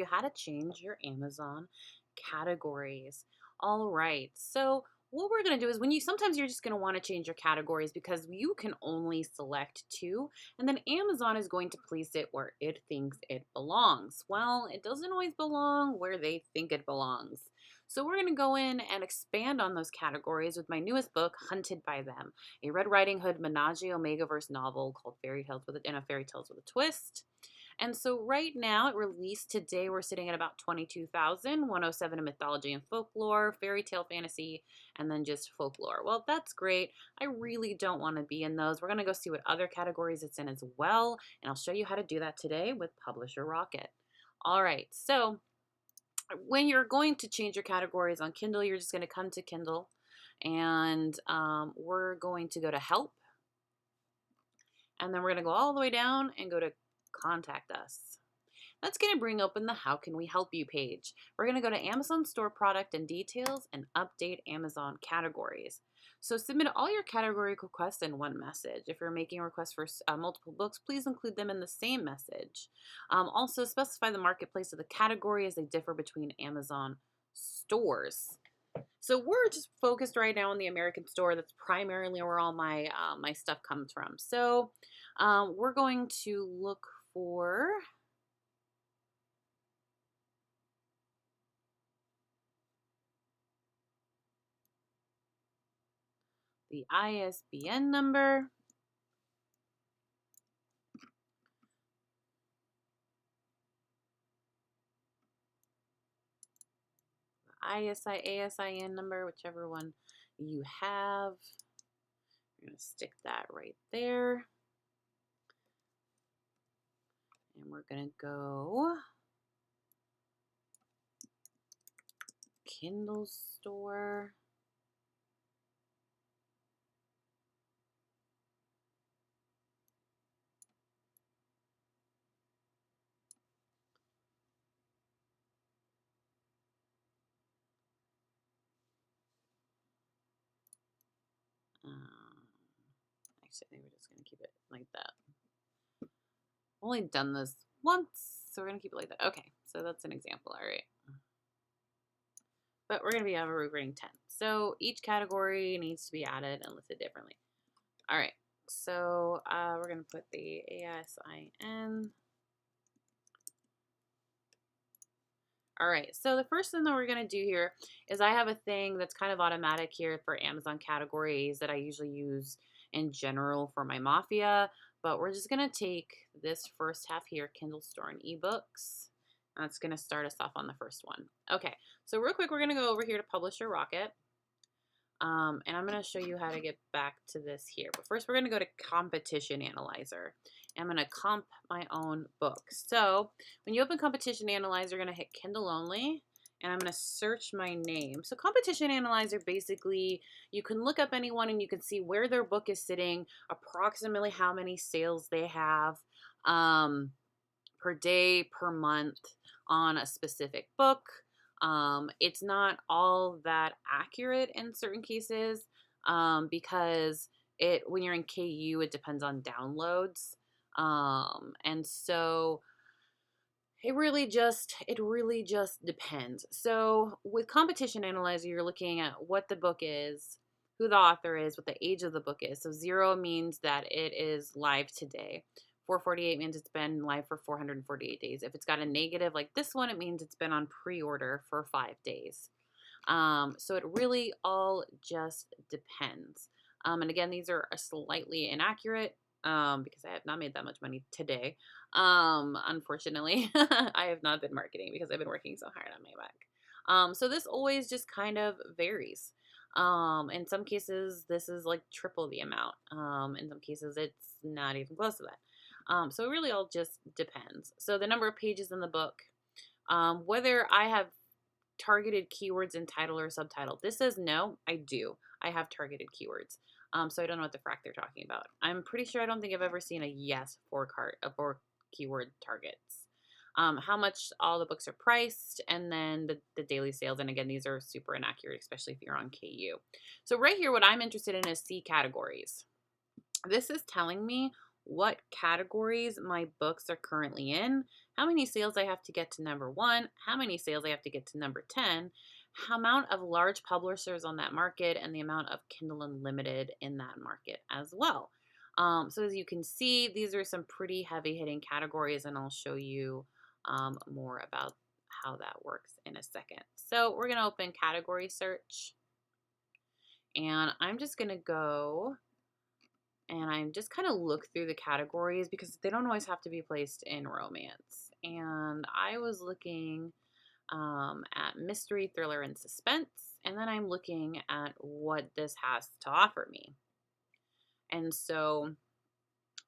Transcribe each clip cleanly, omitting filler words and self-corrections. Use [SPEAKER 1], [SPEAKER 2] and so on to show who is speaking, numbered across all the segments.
[SPEAKER 1] You how to change your Amazon categories. All right. So what we're going to do is when you sometimes you're just going to want to change your categories because you can only select two and then Amazon is going to place it where it thinks it belongs. Well, it doesn't always belong where they think it belongs. So we're going to go in and expand on those categories with my newest book, Hunted by Them, a Red Riding Hood Menage Omegaverse novel called Fairy Tales with a Fairy Tales with a Twist. And so right now, it released today, we're sitting at about 22,107 in mythology and folklore, fairy tale fantasy, and then just folklore. Well, that's great. I really don't want to be in those. We're going to go see what other categories it's in as well, and I'll show you how to do that today with Publisher Rocket. All right, so when you're going to change your categories on Kindle, you're just going to come to Kindle, and we're going to go to Help, and then we're going to go all the way down and go to Contact Us. That's going to bring open the How Can We Help You page. We're going to go to Amazon Store Product and Details and update Amazon categories. So submit all your category requests in one message. If you're making requests for multiple books, please include them in the same message. Also specify the marketplace of the category as they differ between Amazon stores. So we're just focused right now on the American store. That's primarily where all my my stuff comes from. So we're going to look for the ISBN number, ISI, ASIN number, whichever one you have. I'm going to stick that right there. And we're going to go Kindle Store. Actually, I think we're just going to keep it like that. Only done this once, so we're going to keep it like that. Okay, so that's an example. All right. But we're going to be rating 10. So each category needs to be added and listed differently. All right, so we're going to put the ASIN. All right, so the first thing that we're going to do here is I have a thing that's kind of automatic here for Amazon categories that I usually use in general for my Mafia, but we're just going to take this first half here, Kindle Store and eBooks. That's going to start us off on the first one. Okay, so real quick, we're going to go over here to Publisher Rocket. And I'm going to show you how to get back to this here. But first, we're going to go to Competition Analyzer. I'm going to comp my own book. So when you open Competition Analyzer, you're going to hit Kindle Only, and I'm going to search my name. So Competition Analyzer, basically, you can look up anyone and you can see where their book is sitting, approximately how many sales they have per day, per month on a specific book. It's not all that accurate in certain cases because when you're in KU, it depends on downloads. And so it really just depends. So with Competition Analyzer, you're looking at what the book is, who the author is, what the age of the book is. So 0 means that it is live today. 448 means it's been live for 448 days. If it's got a negative like this one, it means it's been on pre-order for 5 days. So it really all just depends. And again, these are slightly inaccurate because I have not made that much money today. Unfortunately, I have not been marketing because I've been working so hard on my back. So this always just kind of varies. In some cases, this is like triple the amount. In some cases, it's not even close to that. So it really all just depends. So the number of pages in the book, whether I have targeted keywords in title or subtitle. This says no, I do. I have targeted keywords. So I don't know what the frack they're talking about. I'm pretty sure I don't think I've ever seen a yes for keyword targets. How much all the books are priced, and then the daily sales. And again, these are super inaccurate, especially if you're on KU. So right here, what I'm interested in is C categories. This is telling me what categories my books are currently in, how many sales I have to get to number one, how many sales I have to get to number 10, how amount of large publishers on that market, and the amount of Kindle Unlimited in that market as well. So as you can see, these are some pretty heavy hitting categories, and I'll show you more about how that works in a second. So we're going to open category search, and I'm just going to go and I'm just kind of look through the categories because they don't always have to be placed in romance. And I was looking at mystery, thriller, and suspense, and then I'm looking at what this has to offer me. And so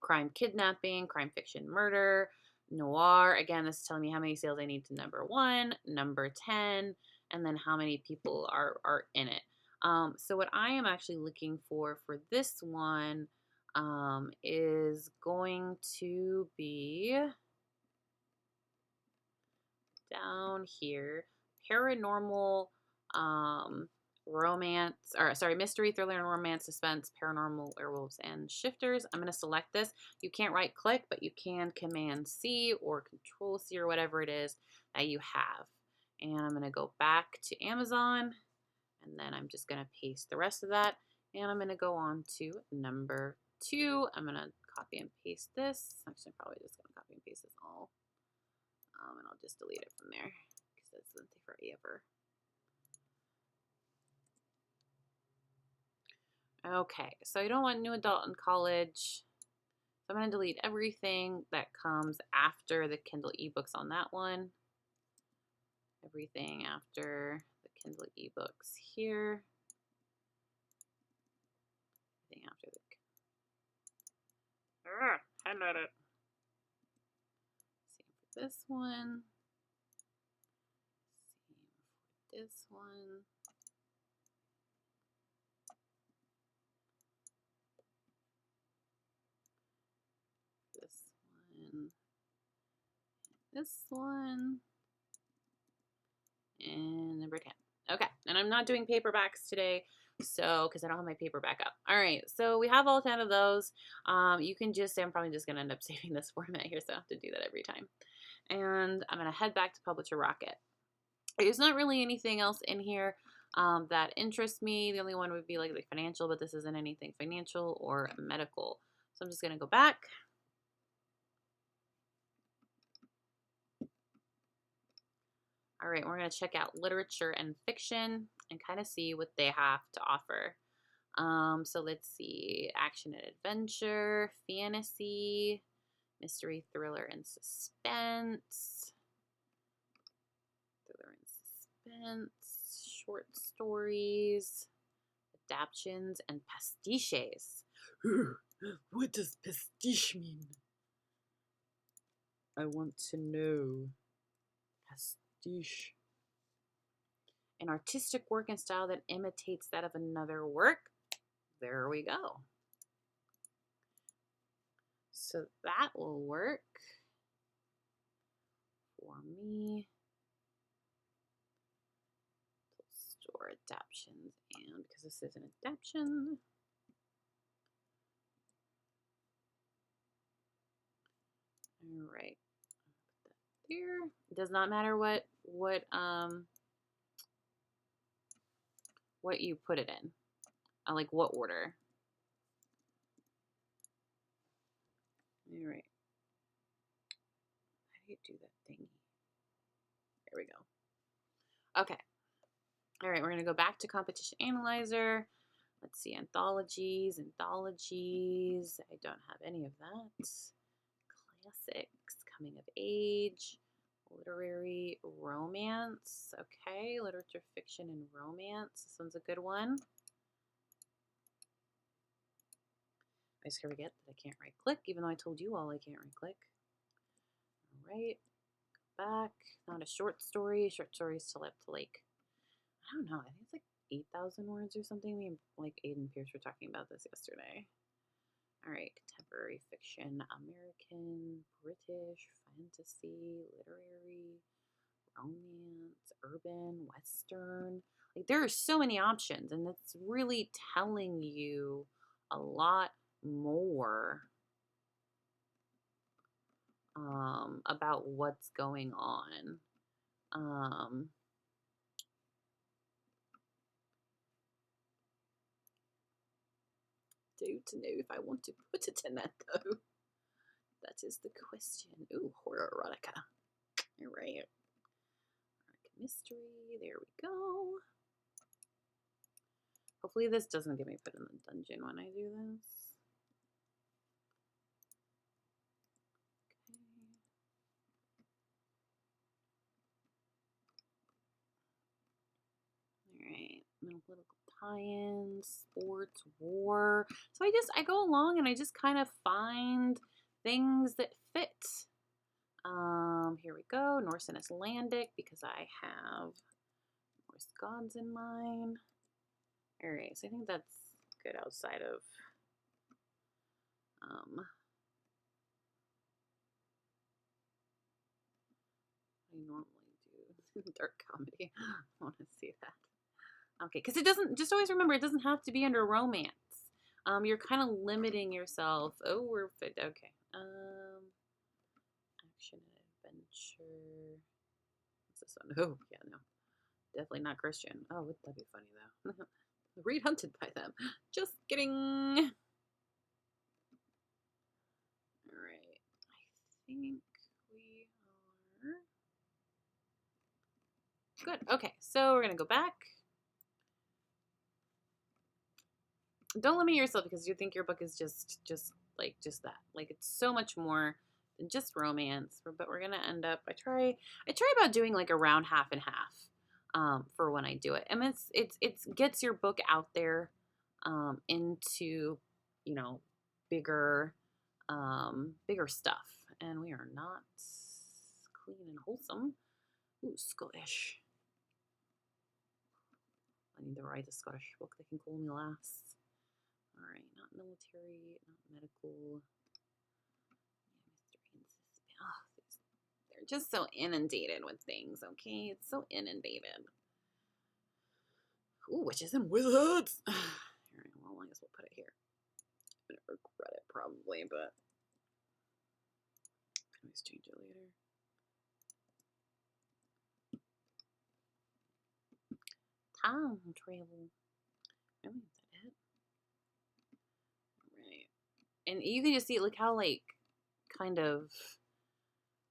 [SPEAKER 1] crime, kidnapping, crime fiction, murder, noir. Again, this is telling me how many sales I need to number one, number 10, and then how many people are in it. So what I am actually looking for this one is going to be down here, paranormal, romance, or sorry, mystery, thriller, and romance, suspense, paranormal, werewolves, and shifters. I'm going to select this. You can't right click, but you can Command C or Control C or whatever it is that you have. And I'm going to go back to Amazon, and then I'm just going to paste the rest of that. And I'm going to go on to number 2. I'm going to copy and paste this. Actually, I'm probably just going to copy and paste this all. And I'll just delete it from there because that's going to take forever. Okay, so you don't want new adult in college. So I'm going to delete everything that comes after the Kindle ebooks on that one. Everything after the Kindle ebooks here. Everything after the... highlight it. Same for this one. Same for this one. This one, and number 10. Okay, and I'm not doing paperbacks today, so because I don't have my paperback up. All right, so we have all 10 of those. You can just say I'm probably just going to end up saving this format here, so I have to do that every time. And I'm going to head back to Publisher Rocket. There's not really anything else in here that interests me. The only one would be like financial, but this isn't anything financial or medical. So I'm just going to go back. All right, we're going to check out literature and fiction and kind of see what they have to offer. So let's see, action and adventure, fantasy, mystery, thriller, and suspense. Thriller and suspense, short stories, adaptions, and pastiches. What does pastiche mean? I want to know. Pastiche. An artistic work and style that imitates that of another work. There we go. So that will work for me. Store adaptions, and because this is an adaption, all right, put that there. It does not matter what you put it in, like what order. All right, how do you do that thingy? There we go. Okay. All right, we're going to go back to Competition Analyzer. Let's see, anthologies. I don't have any of that. Classics, coming of age, literary, romance. Okay, literature, fiction, and romance. This one's a good one. I just forget that I can't right click, even though I told you all I can't right click. All right, go back. Not a short story. Short stories to like, I don't know, I think it's like 8,000 words or something. Me and like Aiden Pierce were talking about this yesterday. All right, contemporary fiction, American, British, fantasy, literary, romance, urban, western. Like there are so many options, and it's really telling you a lot more about what's going on. To know if I want to put it in that though. That is the question. Ooh, horror erotica. All right. Erotica mystery. There we go. Hopefully this doesn't get me put in the dungeon when I do this. Okay. All right. Middle political tie-ins, sports, war. So I go along and I just kind of find things that fit. Here we go. Norse and Icelandic because I have Norse gods in mine. All right, so I think that's good outside of I normally do dark comedy. I want to see that. Okay, because it doesn't. Just always remember, it doesn't have to be under romance. You're kind of limiting yourself. Oh, we're fit. Okay. Action and adventure. What's this one? Oh, yeah, no, definitely not Christian. Oh, would that be funny though? Reed hunted by them. Just kidding. All right. I think we are good. Okay, so we're gonna go back. Don't limit yourself because you think your book is just that. Like it's so much more than just romance. But we're gonna end up. I try about doing like around half and half for when I do it. And it's gets your book out there into bigger bigger stuff. And we are not clean and wholesome. Ooh, Scottish. I need to write a Scottish book that can cool me lass. All right, not military, not medical. Mystery and suspense. Oh, they're just so inundated with things, okay? It's so inundated. Ooh, witches and wizards. All right, well, I guess we'll put it here. I'm gonna regret it probably, but I can always change it later. Time travel. Really, is that it? Right. And you can just see, look how kind of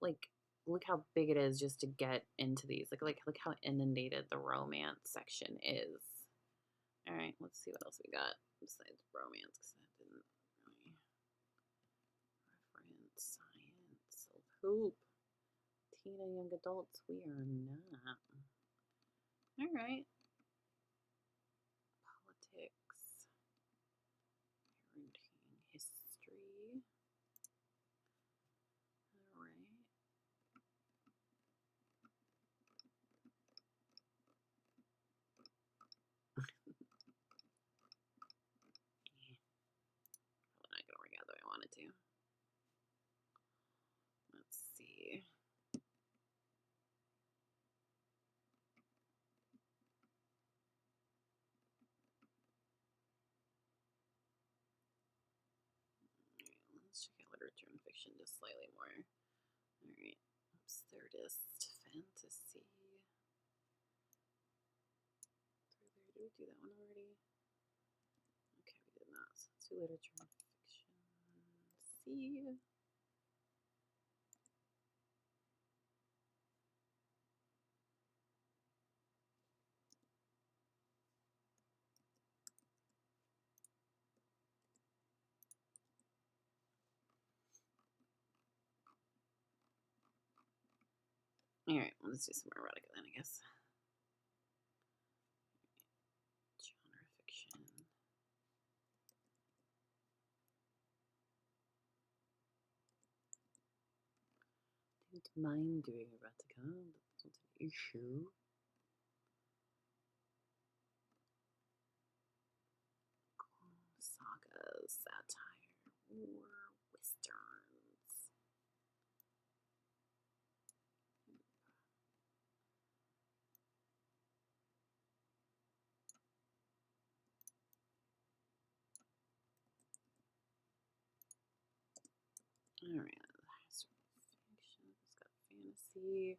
[SPEAKER 1] like look how big it is just to get into these. Like look how inundated the romance section is. All right, let's see what else we got besides romance, because that didn't really reference science, self-help, teen and young adults. We are not. All right. Politics, parenting, history. All right. Probably not gonna work out the way I wanted to. Let's see. Let's check out literature and fiction just slightly more. All right. Absurdist fantasy. Thriller. Did we do that one already? Okay, we did not. So let's do literature and fiction. C. All right, let's do some erotica then, I guess. Genre fiction. Didn't mind doing erotica. That's not an issue. Sagas, satire, war, westerns. All right. see.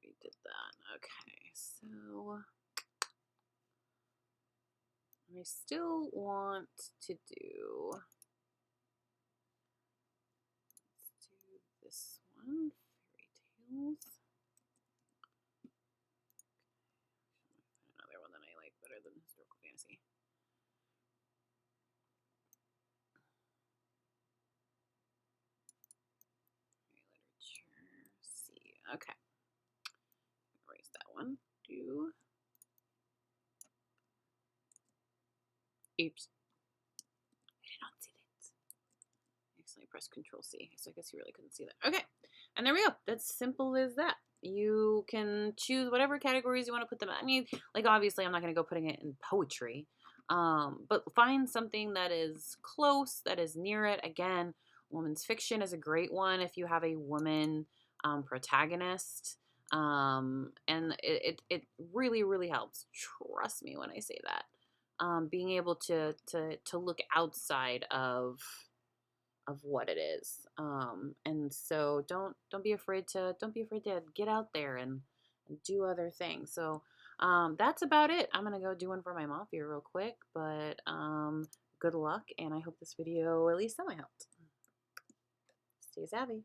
[SPEAKER 1] We did that. Okay, so I still want to do, let's do this one, fairy tales. Another one that I like better than historical fantasy. Literature, C. Okay. Erase that one. Do. Oops. I did not see that. Accidentally pressed Control C. So I guess you really couldn't see that. Okay. And there we go. That's simple as that. You can choose whatever categories you want to put them in. I mean, like obviously I'm not going to go putting it in poetry. But find something that is close, that is near it. Again, women's fiction is a great one if you have a woman protagonist. And it really, really helps. Trust me when I say that. Being able to look outside of what it is. And so don't be afraid to get out there and do other things. So that's about it. I'm gonna go do one for my mafia real quick, but good luck, and I hope this video at least semi helped. Stay savvy.